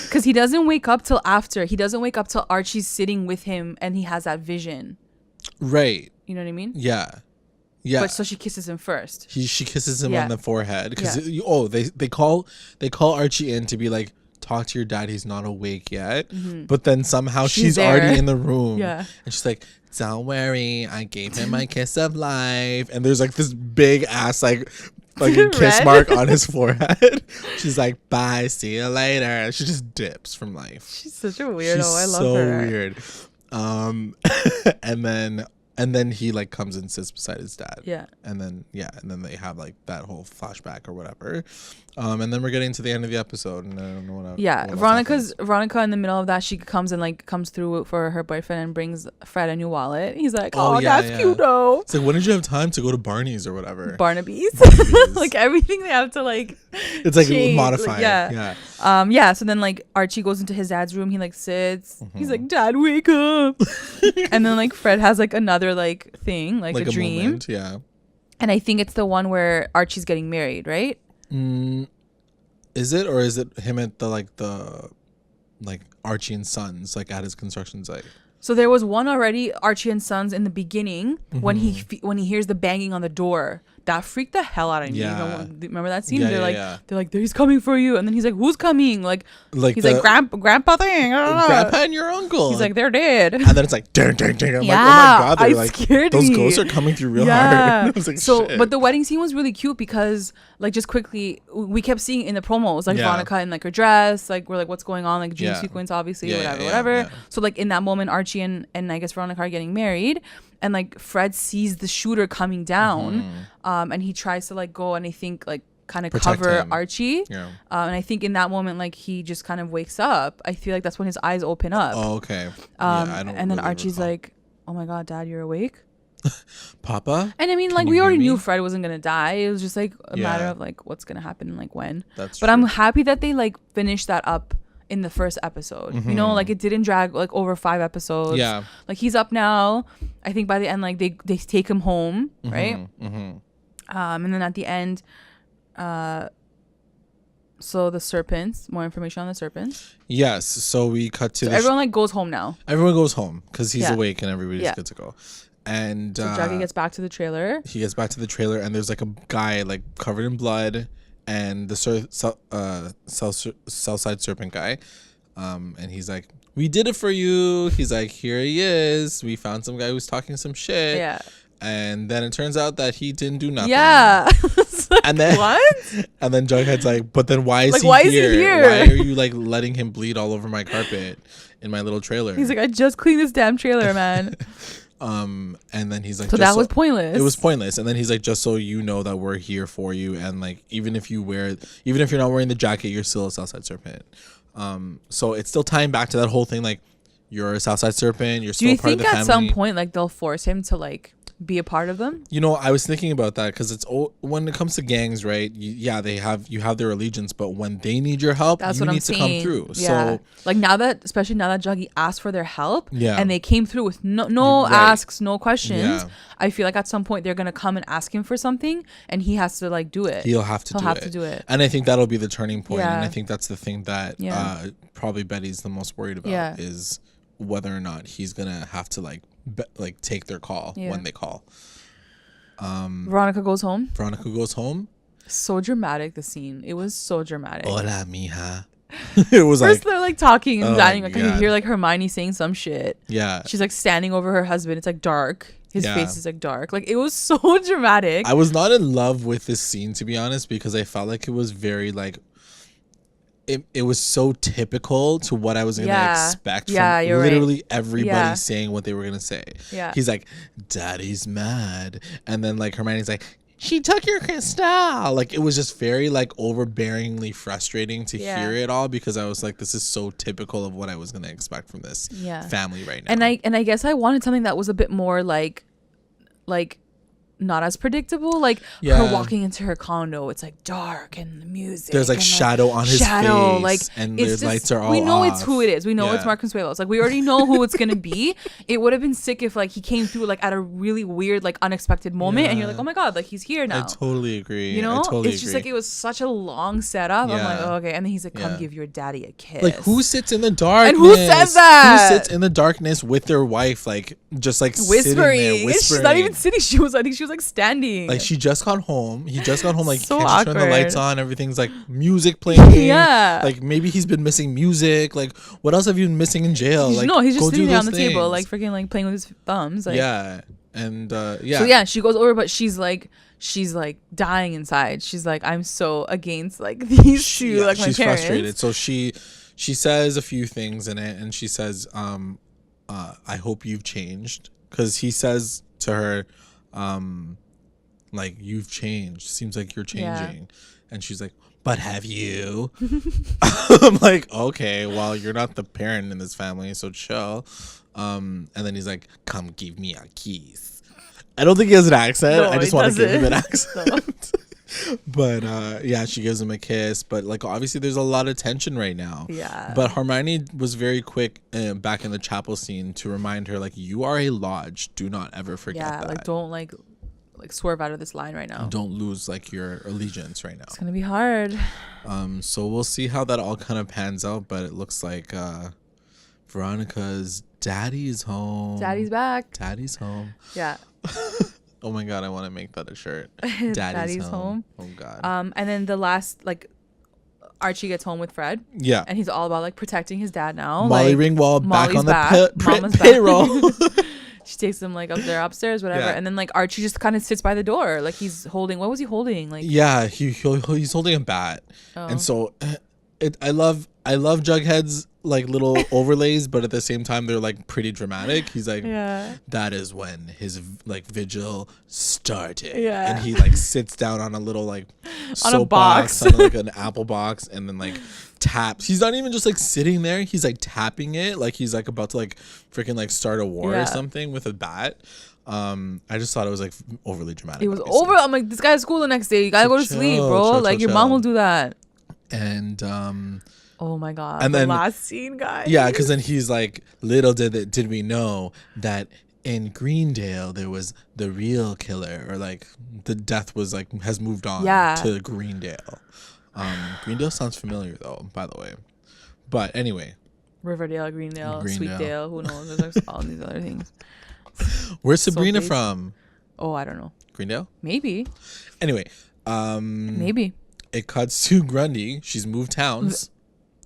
Because he doesn't wake up till after. He doesn't wake up till Archie's sitting with him and he has that vision. Right. You know what I mean? Yeah. Yeah. But so she kisses him first. She kisses him on the forehead because they call Archie in to be like, talk to your dad. He's not awake yet. Mm-hmm. But then somehow she's already in the room. Yeah. And she's like, don't worry, I gave him my kiss of life. And there's like this big ass like a kiss mark on his forehead. She's like, bye, see you later. She just dips from life. She's such a weirdo. I love her. So weird. And then he like comes and sits beside his dad. Yeah. And then they have like that whole flashback or whatever. And then we're getting to the end of the episode, and I don't know what else. Yeah, Veronica in the middle of that, she comes through for her boyfriend and brings Fred a new wallet. He's like, that's cute though. It's like, when did you have time to go to Barney's or whatever? Barnaby's. Like everything they have to like. It's like modify. Yeah. So then like Archie goes into his dad's room. He like sits. Mm-hmm. He's like, Dad, wake up. And then like Fred has like another like thing, like a dream. Moment, yeah. And I think it's the one where Archie's getting married, right? Is it, or is it him at the Archie and Sons, like at his construction site? So there was one already, Archie and Sons, in the beginning. Mm-hmm. when he hears the banging on the door. That freaked the hell out of me. Yeah. Remember that scene? They're like, he's coming for you. And then he's like, who's coming? He's like, Grandpa thing. Grandpa and your uncle. He's like, they're dead. And then it's like, dang. I'm like, oh my God. They're like, scared those ghosts are coming through real hard. I was like, shit. But the wedding scene was really cute because, like, just quickly, we kept seeing in the promos, like, Veronica in, like, her dress. Like, we're like, what's going on? Like, dream sequence, obviously, whatever. Yeah. So, like, in that moment, Archie and I guess Veronica are getting married. And like Fred sees the shooter coming down, and he tries to like go and I think like kind of cover him. Archie. Yeah. And I think in that moment like he just kind of wakes up. I feel like that's when his eyes open up. Oh, okay. I don't and then Archie's like, "Oh my God, Dad, you're awake." Papa. And I mean, like we already knew Fred wasn't gonna die. It was just like a matter of like what's gonna happen and like when. But true. I'm happy that they like finished that up in the first episode. You know, like it didn't drag like over 5 episodes. Yeah, like he's up now. I think by the end like they take him home, right? And then at the end so the serpents, more information on the serpents. Yes, so we cut to everyone like goes home now. Everyone goes home because he's awake and everybody's good to go. And so Jughead gets back to the trailer. He gets back to the trailer and there's like a guy like covered in blood, and the Southside Serpent guy, and he's like, we did it for you. He's like, here he is. We found some guy who's talking some shit. Yeah. And then it turns out that he didn't do nothing. Yeah. Like, and then what? And then Jughead's like, but then why is he here? Why are you like letting him bleed all over my carpet in my little trailer? He's like, I just cleaned this damn trailer, man. And then he's like, so that was pointless. It was pointless. And then he's like, just so you know that we're here for you, and like even if you're not wearing the jacket, you're still a Southside Serpent. So it's still tying back to that whole thing, like, you're a Southside Serpent. You're Do still you part of think the at family. some point like they'll force him to like be a part of them? You know, I was thinking about that because it's when it comes to gangs, right? You have their allegiance, but when they need your help, That's you what need I'm to saying. come through. Yeah. So like especially now that Juggy asked for their help, yeah, and they came through with no right. asks, no questions. Yeah. I feel like at some point they're gonna come and ask him for something, and he has to like do it. He'll have to do it. And I think that'll be the turning point. Yeah. And I think that's the thing that probably Betty's the most worried about is whether or not he's gonna have to like take their call when they call. Veronica goes home. So dramatic, the scene. It was so dramatic. Hola, mija. It was first they're like talking and dining. Like you hear God. like Hermione saying some shit. Yeah. She's like standing over her husband. It's like dark. His face is like dark. Like it was so dramatic. I was not in love with this scene, to be honest, because I felt like it was very like it was so typical to what I was gonna expect from literally everybody saying what they were gonna say. Yeah. He's like, Daddy's mad. And then like Hermione's like, she took your crystal. Like it was just very like overbearingly frustrating to hear it all, because I was like, this is so typical of what I was gonna expect from this family right now. And I guess I wanted something that was a bit more like not as predictable, like her walking into her condo. It's like dark and the music. There's like shadow on his face, like, and the lights are all. We know off. It's who it is. We know it's Marcus Consuelos. Like we already know who it's gonna be. It would have been sick if like he came through like at a really weird, like unexpected moment, and you're like, oh my god, like he's here now. I totally agree. You know, it's just like it was such a long setup. I'm like, oh, okay, and then he's like, come give your daddy a kiss. Like who sits in the darkness? And who says that? Who sits in the darkness with their wife, like just like whispering? Sitting there, whispering. She's not even sitting. I think she was like standing. Like she just got home. He just got home. Like so can't you turn the lights on? Everything's like music playing. Like maybe he's been missing music. Like what else have you been missing in jail? Like he's just sitting there on the table, like freaking like playing with his thumbs. Like, and So she goes over, but she's like dying inside. She's like, I'm so against like these two. Like my she's parents. Frustrated. So she says a few things in it, and she says, I hope you've changed, because he says to her, like, you've changed. Seems like you're changing. And she's like, but have you? I'm like, okay, well, you're not the parent in this family, so chill. And then he's like, come give me a kiss. I don't think he has an accent. I just want to give him an accent. But she gives him a kiss. But like obviously there's a lot of tension right now. Yeah. But Hermione was very quick back in the chapel scene to remind her, like, you are a lodge. Do not ever forget that. Like don't like swerve out of this line right now. Don't lose like your allegiance right now. It's gonna be hard. So we'll see how that all kind of pans out. But it looks like Veronica's daddy's home. Daddy's back. Daddy's home. Yeah. Oh my god, I want to make that a shirt. Daddy's home. Oh god. And then the last, like, Archie gets home with Fred. Yeah. And he's all about like protecting his dad now. Molly like, Ringwald back on the payroll. She takes him like upstairs, whatever. Yeah. And then like Archie just kind of sits by the door, like he's holding. What was he holding? Like he's holding a bat. Oh. And so I love Jughead's like little overlays, but at the same time they're like pretty dramatic. He's like, that is when his like vigil started. Yeah. And he like sits down on a little like soapbox on like an apple box, and then like taps. He's not even just like sitting there, he's like tapping it like he's like about to like freaking like start a war or something with a bat. I just thought it was like overly dramatic. It was over. I'm like, this guy has school the next day, you gotta go to sleep, bro. Like your mom will do that. And oh my god, and the then last scene, guys. Yeah, because then he's like, little did we know that in Greendale there was the real killer, or like the death was like has moved on to Greendale. Greendale sounds familiar though, by the way. But anyway, Riverdale, Greendale, Sweetdale, who knows? There's like all these other things. Where's Sabrina from? Oh, I don't know. Greendale? Maybe. Anyway, maybe. It cuts to Grundy. She's moved towns.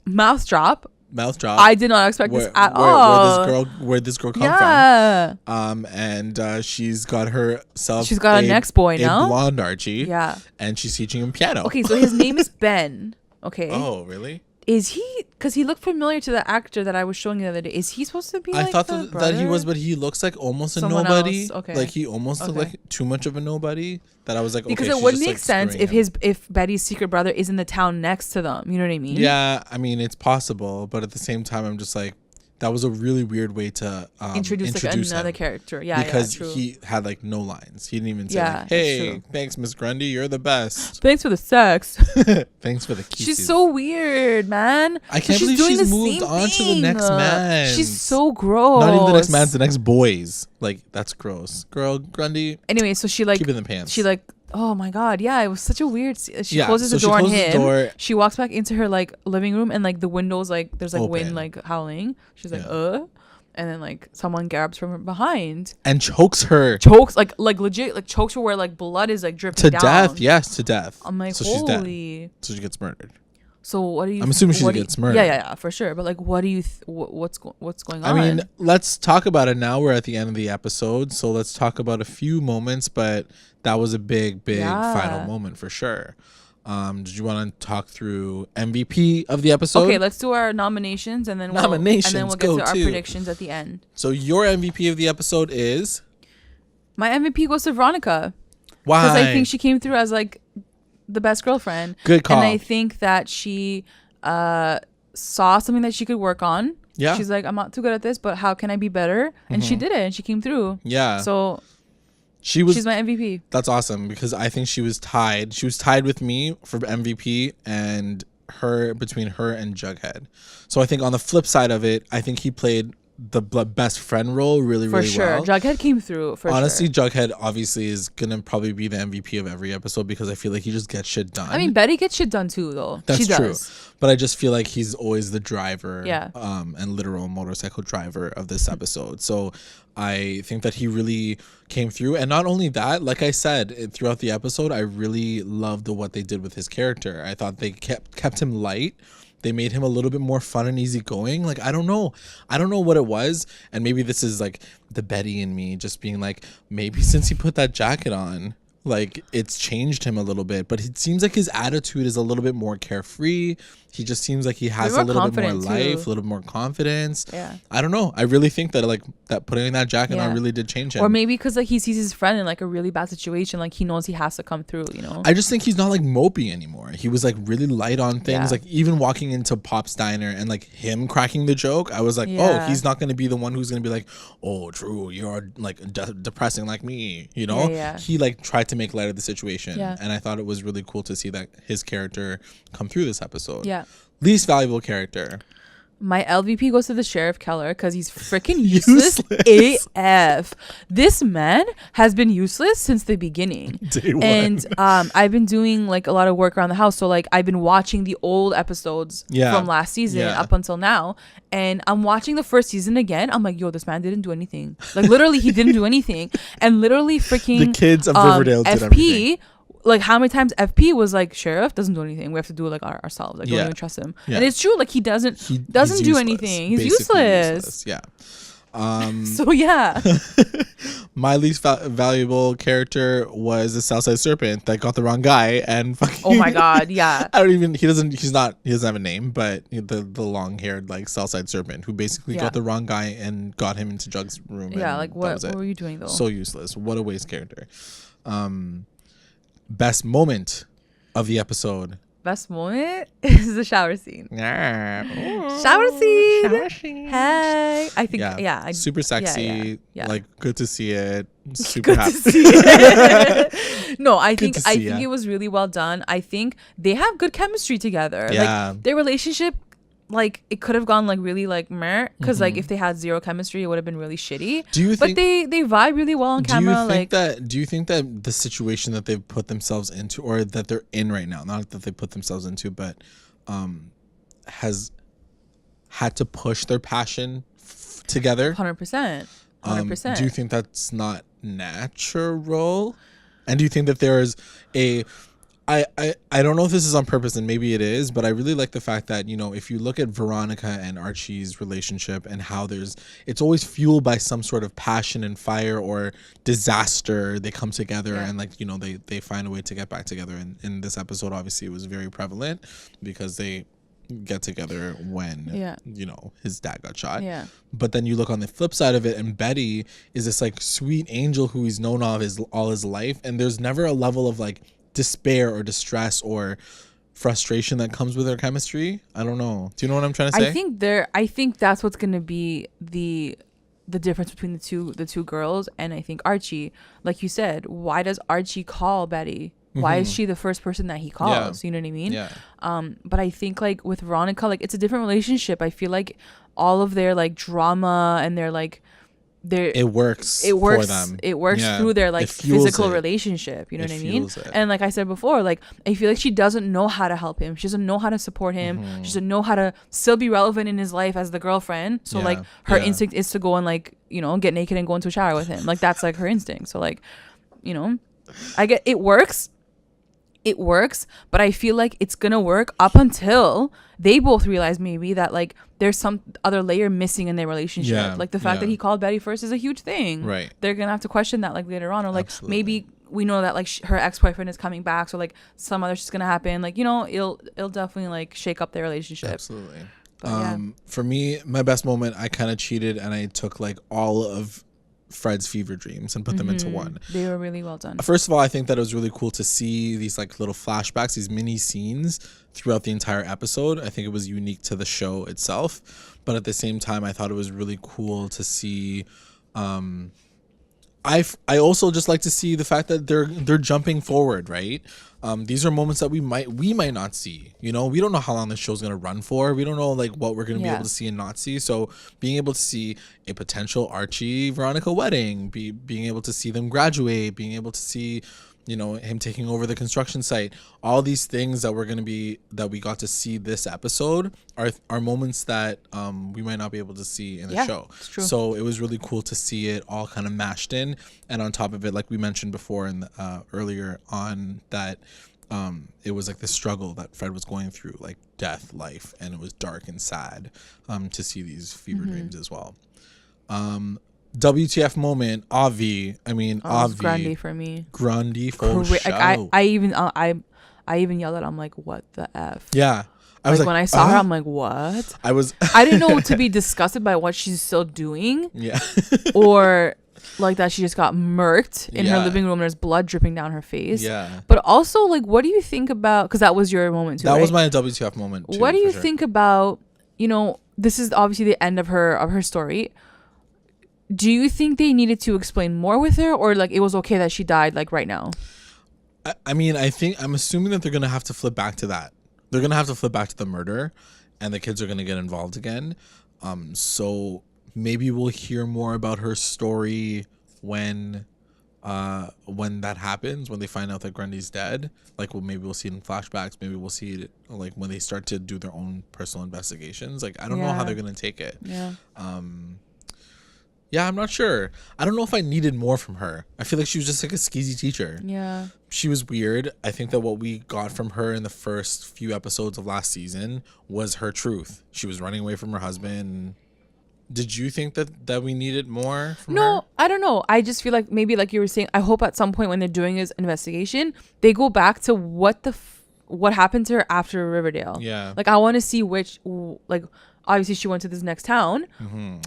Mouth drop. I did not expect this at all. Where this girl come from. And she's got herself. She's got an ex-boy now. A blonde Archie. Yeah. And she's teaching him piano. Okay, so his name is Ben. Okay. Oh, really? Is he? Because he looked familiar to the actor that I was showing you the other day. Is he supposed to be? I thought that he was, but he looks like almost someone a nobody. Else. Okay. Like he almost looked like too much of a nobody. That I was like, because it wouldn't make sense if Betty's secret brother is in the town next to them. You know what I mean? Yeah, I mean it's possible, but at the same time, I'm just like, that was a really weird way to introduce like another character. Yeah, because true. he had like no lines. He didn't even say like, hey, thanks, Miss Grundy, you're the best. Thanks for the sex. Thanks for the kisses. She's so weird, man. I can't believe she's moved on to the next man. She's so gross. Not even the next man's, the next boys. Like, that's gross. Girl, Grundy. Anyway, so she like keep it in the pants. She like, oh my god, yeah, it was such a weird. She closes the door on him. She walks back into her like living room, and like the windows, like there's like open. Wind like howling. She's like, and then like someone grabs from behind and chokes her. Like legit, like chokes her where like blood is like dripping to down. Death. Yes, to death. I'm like, so holy. She's dead. So she gets murdered. So what do you? I'm assuming she gets murdered. Yeah, for sure. But like, what do you? What's going on? I mean, let's talk about it now. We're at the end of the episode, so let's talk about a few moments. But that was a big final moment for sure. Did you want to talk through MVP of the episode? Okay, let's do our nominations and then we'll get to our predictions at the end. So your MVP of the episode is? My MVP goes to Veronica. Why? Because I think she came through as like the best girlfriend. Good call. And I think that she saw something that she could work on. Yeah. She's like, I'm not too good at this, but how can I be better? And she did it, and she came through. Yeah. So she's my MVP. That's awesome, because I think she was tied. She was tied with me for MVP and between her and Jughead. So I think on the flip side of it, I think he played the best friend role really well. For sure. Jughead came through Honestly, Jughead obviously is gonna probably be the MVP of every episode, because I feel like he just gets shit done. I mean, Betty gets shit done too, though. That's true. But I just feel like he's always the driver, yeah, and literal motorcycle driver of this episode. So I think that he really came through. And not only that, like I said, throughout the episode, I really loved what they did with his character. I thought they kept him light. They made him a little bit more fun and easygoing. Like, I don't know what it was. And maybe this is like the Betty in me just being like, maybe since he put that jacket on, like it's changed him a little bit. But it seems like his attitude is a little bit more carefree. He just seems like he has a little bit more life, a little more confidence. Yeah. I don't know. I really think that that putting that jacket on really did change him. Or maybe because like he sees his friend in like a really bad situation, like he knows he has to come through, you know? I just think he's not like mopey anymore. He was like really light on things. Like even walking into Pop's diner and like him cracking the joke, I was like, oh, he's not going to be the one who's going to be like, oh, Drew, you're like depressing like me, you know? He like tried to make light of the situation. And I thought it was really cool to see that his character come through this episode. Yeah. Least valuable character. My LVP goes to the Sheriff Keller because he's freaking useless AF. This man has been useless since the beginning. Day one. And I've been doing like a lot of work around the house. So like I've been watching the old episodes from last season up until now. And I'm watching the first season again. I'm like, yo, this man didn't do anything. Like literally he didn't do anything. And literally freaking the kids of Riverdale did FP everything. Like how many times FP was like, Sheriff doesn't do anything, we have to do it like ourselves, like don't even trust him. And it's true, like he doesn't do anything. He's useless. Yeah. So yeah. My least valuable character was the Southside Serpent that got the wrong guy and fucking, oh my god, yeah. he doesn't have a name, but the long haired like Southside Serpent who basically got the wrong guy and got him into Jug's room. Yeah, like what were you doing though? So useless. What a waste character. Best moment of the episode. Best moment is the shower scene. Shower scene. Hey, I think super sexy. Yeah. Like good to see it. Super happy. No, I think it was really well done. I think they have good chemistry together. Yeah. Like their relationship, like it could have gone like really like meh, because like if they had zero chemistry it would have been really shitty. But they vibe really well on camera. Do you think that the situation that they've put themselves into, or that they're in right now, not that they put themselves into, but has had to push their passion together? 100%. Do you think that's not natural? And do you think that there's I don't know if this is on purpose, and maybe it is, but I really like the fact that, you know, if you look at Veronica and Archie's relationship and how it's always fueled by some sort of passion and fire or disaster. They come together and like, you know, they find a way to get back together. And in this episode, obviously it was very prevalent because they get together when you know, his dad got shot. But then you look on the flip side of it, and Betty is this like sweet angel who he's known all his life, and there's never a level of like despair or distress or frustration that comes with their chemistry. I don't know. Do you know what I'm trying to say? I think that's what's gonna be the difference between the two girls. And I think Archie, like you said, why does Archie call Betty? Why is she the first person that he calls? You know what I mean? Yeah. But I think like with Veronica, like it's a different relationship. I feel like all of their like drama and their like it works for them. It works through their like physical relationship. You know what I mean? And like I said before, like I feel like she doesn't know how to help him. She doesn't know how to support him. She doesn't know how to still be relevant in his life as the girlfriend. So like her instinct is to go and like, you know, get naked and go into a shower with him. Like that's like her instinct. So like, you know, I get it works. It works, but I feel like it's gonna work up until they both realize maybe that like there's some other layer missing in their relationship. Like the fact that he called Betty first is a huge thing. Right. They're gonna have to question that like later on, or like maybe we know that like her ex-boyfriend is coming back, so like some other shit's gonna happen. Like, you know, it'll definitely like shake up their relationship. Absolutely. For me, my best moment, I kind of cheated and I took like all of Fred's fever dreams and put them into one. They were really well done. First of all, I think that it was really cool to see these like little flashbacks, these mini scenes throughout the entire episode. I think it was unique to the show itself, but at the same time, I thought it was really cool to see. I also just like to see the fact that they're jumping forward, right? These are moments that we might not see. You know, we don't know how long the show's gonna run for. We don't know like what we're gonna be able to see and not see. So being able to see a potential Archie Veronica wedding, being able to see them graduate, being able to see, you know, him taking over the construction site, all these things that we got to see this episode are moments that we might not be able to see in the show. It's true. So it was really cool to see it all kind of mashed in, and on top of it, like we mentioned before in the, earlier on, that it was like the struggle that Fred was going through, like death, life, and it was dark and sad to see these fever dreams as well. WTF moment, Avi. I mean, Avi. Grundy for me. Grundy for sure. Like I even yelled at him, like, what the F? Yeah. I was like, when I saw her, I'm like, what? I didn't know to be disgusted by what she's still doing. Yeah. Or like that she just got murked in her living room. There's blood dripping down her face. Yeah. But also, like, what do you think about, because that was your moment too, That right? was my WTF moment too. What do you think about, you know, this is obviously the end of her story. Do you think they needed to explain more with her, or like it was okay that she died like right now? I'm assuming that they're going to have to flip back to that. They're going to have to flip back to the murder, and the kids are going to get involved again. So maybe we'll hear more about her story when that happens, when they find out that Grundy's dead. Like, maybe we'll see it in flashbacks. Maybe we'll see it like when they start to do their own personal investigations. Like, I don't know how they're going to take it. Yeah. Yeah, I'm not sure. I don't know if I needed more from her. I feel like she was just like a skeezy teacher. Yeah. She was weird. I think that what we got from her in the first few episodes of last season was her truth. She was running away from her husband. Did you think that we needed more from her? No, I don't know. I just feel like maybe like you were saying, I hope at some point when they're doing this investigation, they go back to what happened to her after Riverdale. Yeah. Like I want to see like obviously she went to this next town. Mm-hmm.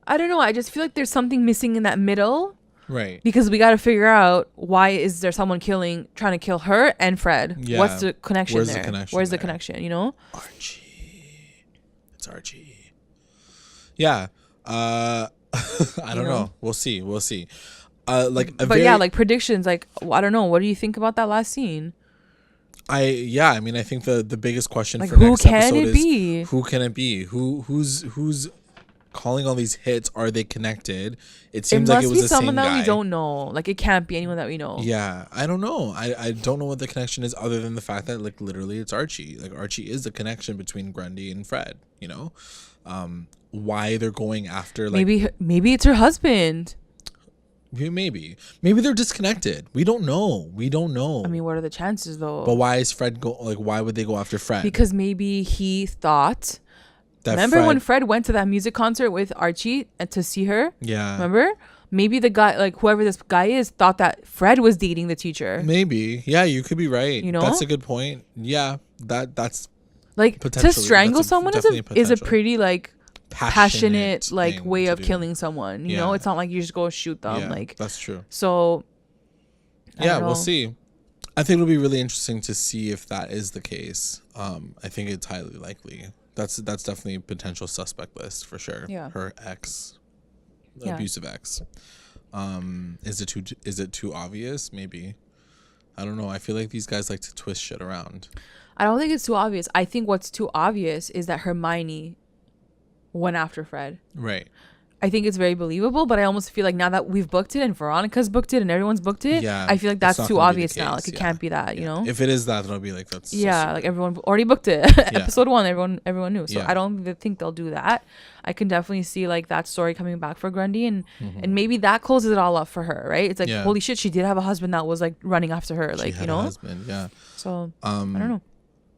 I don't know. I just feel like there's something missing in that middle. Right. Because we got to figure out, why is there someone trying to kill her and Fred? Yeah. What's the connection Where's there? The connection Where's there? The connection, you know? Archie. It's Archie. Yeah. I don't know. We'll see. But yeah, like predictions, like, I don't know. What do you think about that last scene? I mean, I think the biggest question like, for next episode is who can it be? Who's calling all these hits? Are they connected? It seems like it was the same guy. It must be someone that we don't know. Like, it can't be anyone that we know. Yeah, I don't know. I don't know what the connection is, other than the fact that like literally it's Archie. Like Archie is the connection between Grundy and Fred. You know, why they're going after like maybe it's her husband. Maybe they're disconnected. We don't know. I mean, what are the chances though? But why is Fred why would they go after Fred? Because maybe he thought. Remember when Fred went to that music concert with Archie and to see her? Yeah. Remember? Maybe the guy, like whoever this guy is, thought that Fred was dating the teacher. Maybe. Yeah, you could be right. You know? That's a good point. Yeah, that's like to strangle someone is a pretty like passionate like way of killing someone. You know, it's not like you just go shoot them. Yeah, like that's true. So yeah, we'll see. I think it'll be really interesting to see if that is the case. I think it's highly likely. That's definitely a potential suspect list for sure. Yeah. Her ex, abusive ex. Is it too obvious? Maybe. I don't know. I feel like these guys like to twist shit around. I don't think it's too obvious. I think what's too obvious is that Hermione went after Fred. Right. I think it's very believable, but I almost feel like now that we've booked it and Veronica's booked it and everyone's booked it, I feel like that's too obvious now. Like it can't be that, you know? If it is that, then I'll be like, that's like everyone already booked it. Episode 1, everyone knew. So I don't think they'll do that. I can definitely see like that story coming back for Grundy and maybe that closes it all up for her, right? It's like, holy shit, she did have a husband that was like running after her, like, you know? A husband, yeah. So I don't know.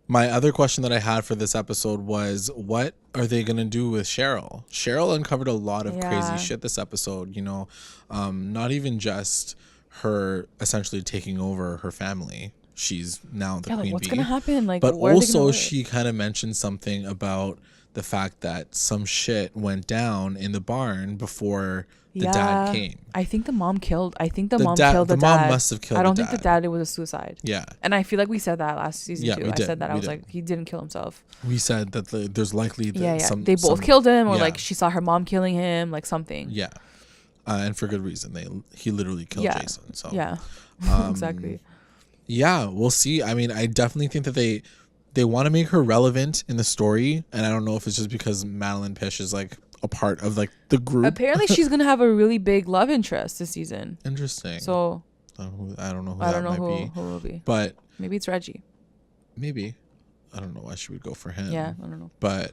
My other question that I had for this episode was, what are they going to do with Cheryl? Cheryl uncovered a lot of crazy shit this episode, you know, not even just her essentially taking over her family. She's now the queen bee. What's going to happen? Like, but also she kind of mentioned something about the fact that some shit went down in the barn before the dad came. I think the mom killed. I think the mom killed the dad. The mom must have killed. I don't think the dad. It was a suicide. Yeah. And I feel like we said that last season too. I said that I was like, he didn't kill himself. We said that there's likely that they both killed him, or like she saw her mom killing him, like something. Yeah. And for good reason. He literally killed Jason. So exactly. Yeah, we'll see. I mean, I definitely think that they want to make her relevant in the story, and I don't know if it's just because Madeline Pish is like a part of like the group. Apparently she's gonna have a really big love interest this season. Interesting. So I don't know who who will be, but maybe it's Reggie. Maybe. I don't know why she would go for him. Yeah, I don't know. But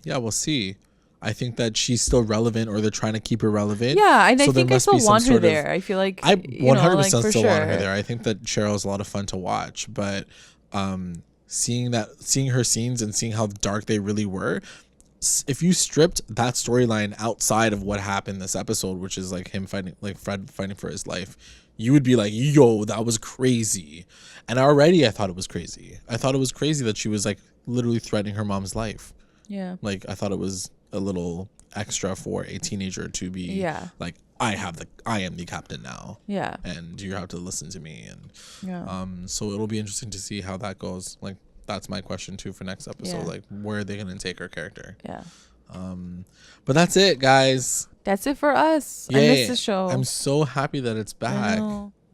we'll see. I think that she's still relevant, or they're trying to keep her relevant. Yeah, and I think I still want her there. I feel like I 100% still want her there. I think that Cheryl's a lot of fun to watch, but seeing her scenes and seeing how dark they really were, if you stripped that storyline outside of what happened this episode, which is like him fighting, like Fred fighting for his life, you would be like, yo, that was crazy. And already I thought it was crazy. I thought it was crazy that she was like literally threatening her mom's life. Yeah. Like I thought it was a little extra for a teenager to be like, I am the captain now. Yeah. And you have to listen to me. And so it'll be interesting to see how that goes. Like, that's my question too for next episode. Like, where are they gonna take her character? Yeah. But that's it, guys. That's it for us. I miss the show. I'm so happy that it's back.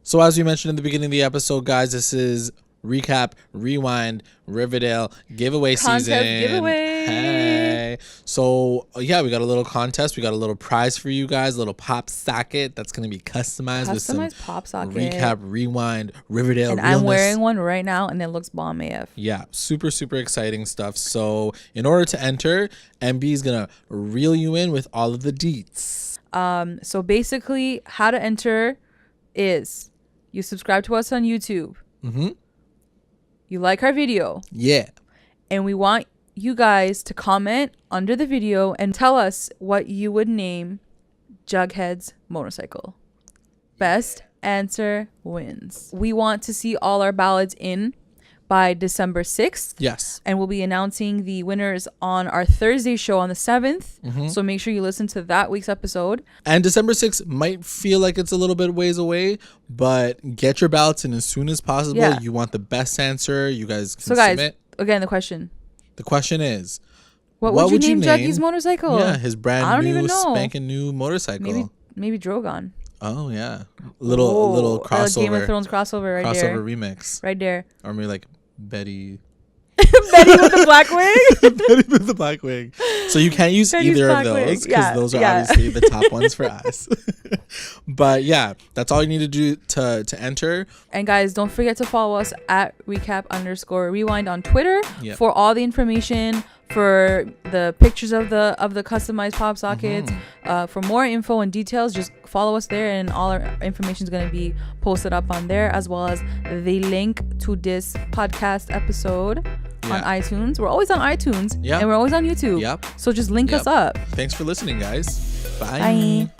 So as we mentioned in the beginning of the episode, guys, this is Recap, Rewind, Riverdale giveaway season. Giveaway. Hey. So we got a little contest. We got a little prize for you guys, a little pop socket that's going to be customized with some pop socket. Recap, Rewind, Riverdale and realness. I'm wearing one right now and it looks bomb AF. Yeah, super, super exciting stuff. So in order to enter, MB is going to reel you in with all of the deets. So basically how to enter is you subscribe to us on YouTube. Mm-hmm. You like our video. Yeah. And we want you guys to comment under the video and tell us what you would name Jughead's motorcycle. Best answer wins. We want to see all our ballots in by December 6th. Yes. And we'll be announcing the winners on our Thursday show on the 7th. Mm-hmm. So make sure you listen to that week's episode. And December 6th might feel like it's a little bit ways away, but get your ballots in as soon as possible. Yeah. You want the best answer. You guys can submit. Again, the question. The question is, what would you name Juggy's motorcycle? Yeah, his brand new, spanking new motorcycle. Maybe Drogon. Oh, yeah. Little crossover. Game of Thrones crossover right there. Crossover remix. Right there. Or maybe like Betty. Betty with the black wig? Betty with the black wig. So you can't use either of those because those are obviously the top ones for us. But yeah, that's all you need to do to enter. And guys, don't forget to follow us at recap_rewind on Twitter for all the information, for the pictures of the customized pop sockets. Mm-hmm. For more info and details, just follow us there, and all our information is going to be posted up on there, as well as the link to this podcast episode on iTunes. We're always on iTunes and we're always on YouTube. So just link us up. Thanks for listening, guys. Bye. Bye.